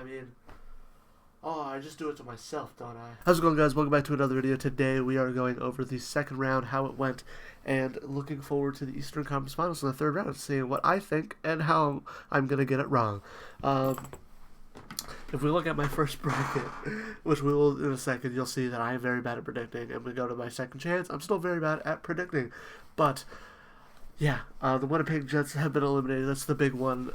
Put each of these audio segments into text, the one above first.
I mean, I just do it to myself, don't I? How's it going, guys? Welcome back to another video. Today we are going over the second round, how it went, and looking forward to the Eastern Conference Finals in the third round, seeing what I think and how I'm going to get it wrong. If we look at my first bracket, which we will in a second, you'll see that I am very bad at predicting. And we go to my second chance, I'm still very bad at predicting. But, yeah, the Winnipeg Jets have been eliminated. That's the big one.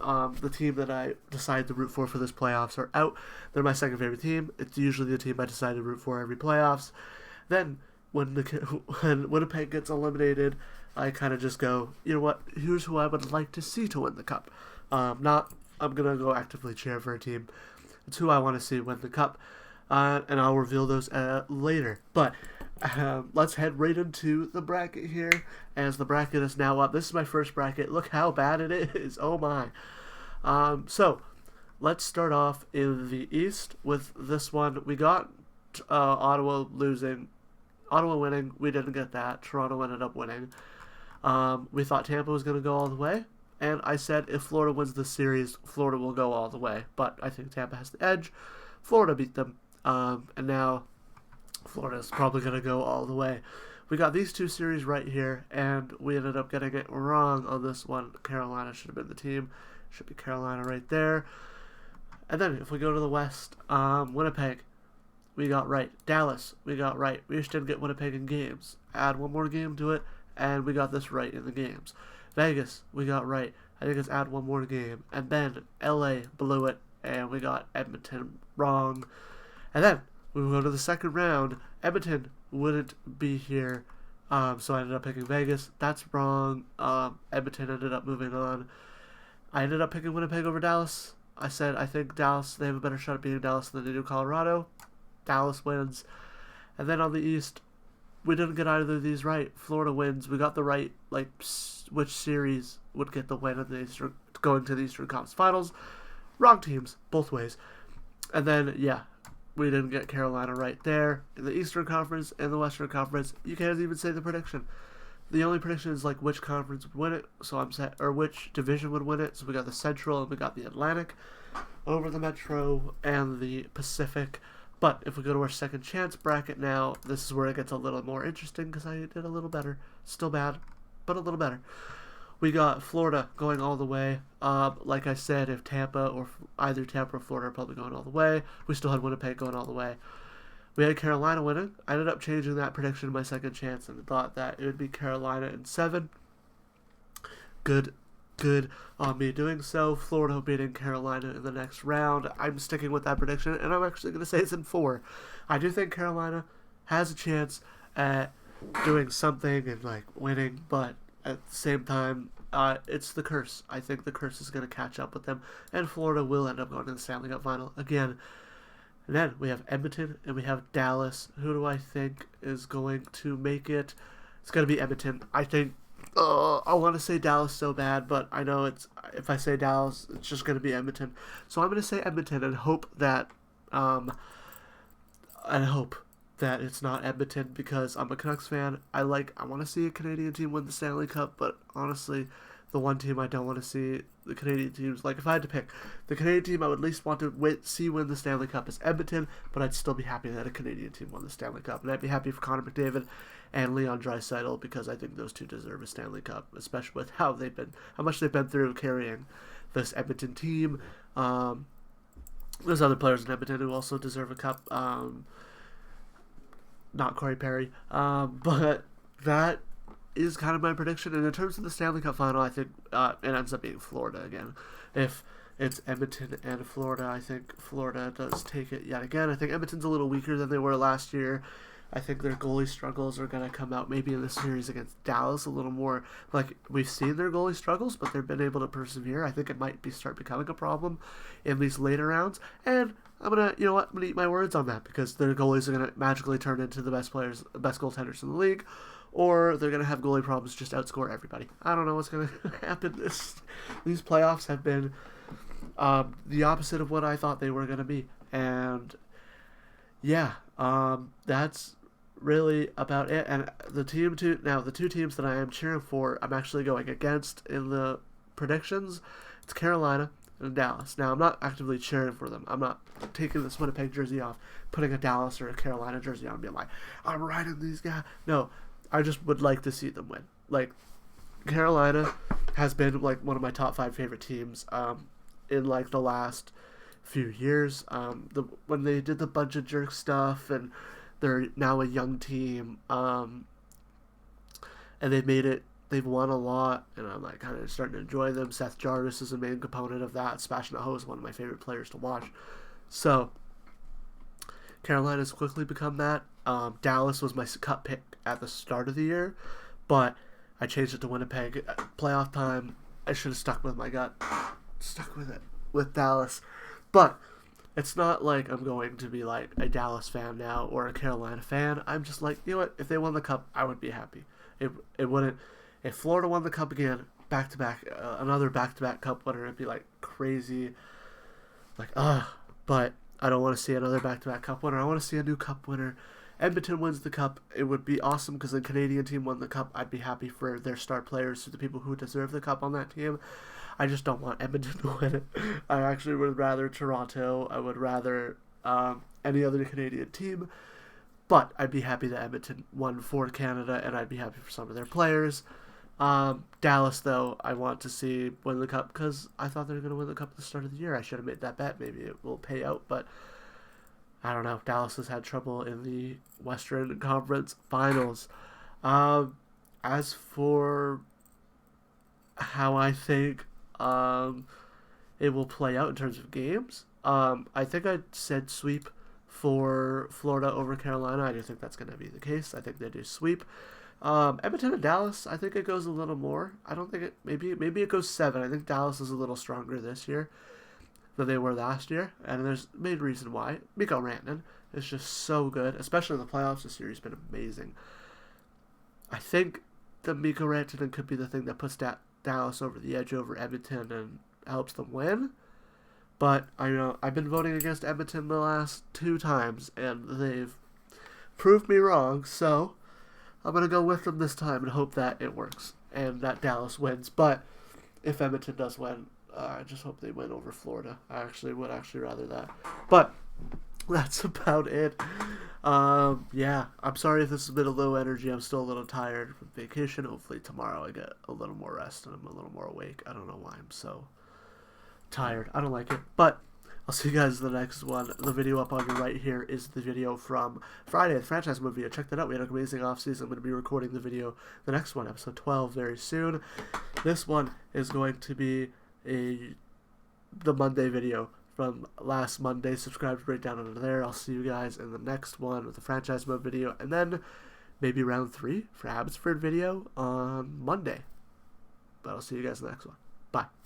The team that I decided to root for this playoffs are out. They're my second favorite team. It's usually the team I decide to root for every playoffs. Then, when Winnipeg gets eliminated, I kind of just go, you know what, here's who I would like to see to win the cup. I'm going to go actively cheer for a team. It's who I want to see win the cup, and I'll reveal those later. But let's head right into the bracket here, as the bracket is now up. This is my first bracket. Look how bad it is. Oh, my. So, let's start off in the East with this one. We got Ottawa winning. We didn't get that. Toronto ended up winning. We thought Tampa was going to go all the way. And I said if Florida wins the series, Florida will go all the way. But I think Tampa has the edge. Florida beat them. And now Florida is probably going to go all the way. We got these two series right here, and we ended up getting it wrong on this one. Carolina should have been the team. Should be Carolina right there. And then if we go to the West, Winnipeg, we got right. Dallas, we got right. We just didn't get Winnipeg in games. Add one more game to it, and we got this right in the games. Vegas, we got right. I think it's add one more game. And then LA blew it, and we got Edmonton wrong. And then we go to the second round. Edmonton wouldn't be here, so I ended up picking Vegas. That's wrong. Edmonton ended up moving on. I ended up picking Winnipeg over Dallas. I said I think Dallas, they have a better shot at beating Dallas than they do Colorado. Dallas wins. And then on the East, we didn't get either of these right. Florida wins. We got the right, which series would get the win of the Eastern, going to the Eastern Conference Finals. Wrong teams, both ways. And then, yeah, we didn't get Carolina right there. In the Eastern Conference and the Western Conference, you can't even say the prediction. The only prediction is, which conference would win it, so I'm set, or which division would win it. So we got the Central and we got the Atlantic over the Metro and the Pacific. But if we go to our second chance bracket now, this is where it gets a little more interesting because I did a little better. Still bad, but a little better. We got Florida going all the way. Like I said, if Tampa or either Tampa or Florida are probably going all the way. We still had Winnipeg going all the way. We had Carolina winning. I ended up changing that prediction in my second chance and thought that it would be Carolina in 7. Good on me doing so. Florida beating Carolina in the next round. I'm sticking with that prediction, and I'm actually going to say it's in 4. I do think Carolina has a chance at doing something and winning, but at the same time, it's the curse. I think the curse is going to catch up with them, and Florida will end up going to the Stanley Cup final again. And then we have Edmonton and we have Dallas. Who do I think is going to make it? It's going to be Edmonton. I think. I want to say Dallas so bad, but I know if I say Dallas, it's just going to be Edmonton. So I'm going to say Edmonton and hope that it's not Edmonton because I'm a Canucks fan. I want to see a Canadian team win the Stanley Cup, but honestly, the one team I don't want to see the Canadian teams, if I had to pick, the Canadian team I would at least want to see win the Stanley Cup is Edmonton, but I'd still be happy that a Canadian team won the Stanley Cup, and I'd be happy for Connor McDavid and Leon Draisaitl because I think those two deserve a Stanley Cup, especially with how much they've been through carrying this Edmonton team. There's other players in Edmonton who also deserve a cup. Not Corey Perry, but that is kind of my prediction. And in terms of the Stanley Cup final, I think it ends up being Florida again. If it's Edmonton and Florida, I think Florida does take it yet again. I think Edmonton's a little weaker than they were last year. I think their goalie struggles are going to come out maybe in the series against Dallas a little more. We've seen their goalie struggles, but they've been able to persevere. I think it might start becoming a problem in these later rounds. And I'm going to eat my words on that because their goalies are going to magically turn into the best goaltenders in the league. Or they're going to have goalie problems, just outscore everybody. I don't know what's going to happen. These playoffs have been the opposite of what I thought they were going to be. And, yeah, that's really about it. And the two teams that I am cheering for, I'm actually going against in the predictions. It's Carolina in Dallas. Now, I'm not actively cheering for them. I'm not taking this Winnipeg jersey off, putting a Dallas or a Carolina jersey on, and being like, I'm riding these guys. No, I just would like to see them win. Like, Carolina has been like one of my top 5 favorite teams in like the last few years. When they did the bunch of jerk stuff, and they're now a young team, and they've won a lot, and I'm like kind of starting to enjoy them. Seth Jarvis is a main component of that. Sebastian Aho is one of my favorite players to watch. So Carolina's quickly become that. Dallas was my cut pick at the start of the year, but I changed it to Winnipeg. Playoff time, I should have stuck with my gut. Stuck with it. With Dallas. But it's not like I'm going to be like a Dallas fan now or a Carolina fan. I'm just like, you know what? If they won the cup, I would be happy. It wouldn't... If Florida won the cup again, back-to-back, another back-to-back cup winner, it'd be like crazy. Like, but I don't want to see another back-to-back cup winner. I want to see a new cup winner. Edmonton wins the cup. It would be awesome because the Canadian team won the cup. I'd be happy for their star players, the people who deserve the cup on that team. I just don't want Edmonton to win it. I actually would rather Toronto. I would rather any other Canadian team. But I'd be happy that Edmonton won for Canada, and I'd be happy for some of their players. Dallas, though, I want to see win the cup because I thought they were going to win the cup at the start of the year. I should have made that bet. Maybe it will pay out, but I don't know. Dallas has had trouble in the Western Conference Finals. As for how I think it will play out in terms of games, I think I said sweep for Florida over Carolina. I do think that's going to be the case. I think they do sweep. Edmonton and Dallas, I think it goes a little more. I don't think it... Maybe it goes 7. I think Dallas is a little stronger this year than they were last year, and there's a main reason why. Mikko Rantanen is just so good, especially in the playoffs. This year he's been amazing. I think the Mikko Rantanen could be the thing that puts Dallas over the edge over Edmonton and helps them win. But I know I've been voting against Edmonton the last 2 times, and they've proved me wrong, so I'm going to go with them this time and hope that it works and that Dallas wins. But if Edmonton does win, I just hope they win over Florida. I would rather that. But that's about it. Yeah, I'm sorry if this has been a low energy. I'm still a little tired from vacation. Hopefully tomorrow I get a little more rest and I'm a little more awake. I don't know why I'm so tired. I don't like it. But I'll see you guys in the next one. The video up on your right here is the video from Friday, the franchise movie. Check that out. We had an amazing offseason. I'm going to be recording the video, the next one, episode 12, very soon. This one is going to be the Monday video from last Monday. Subscribe right down under there. I'll see you guys in the next one with the franchise mode video, and then maybe round 3 for Abbotsford video on Monday. But I'll see you guys in the next one. Bye.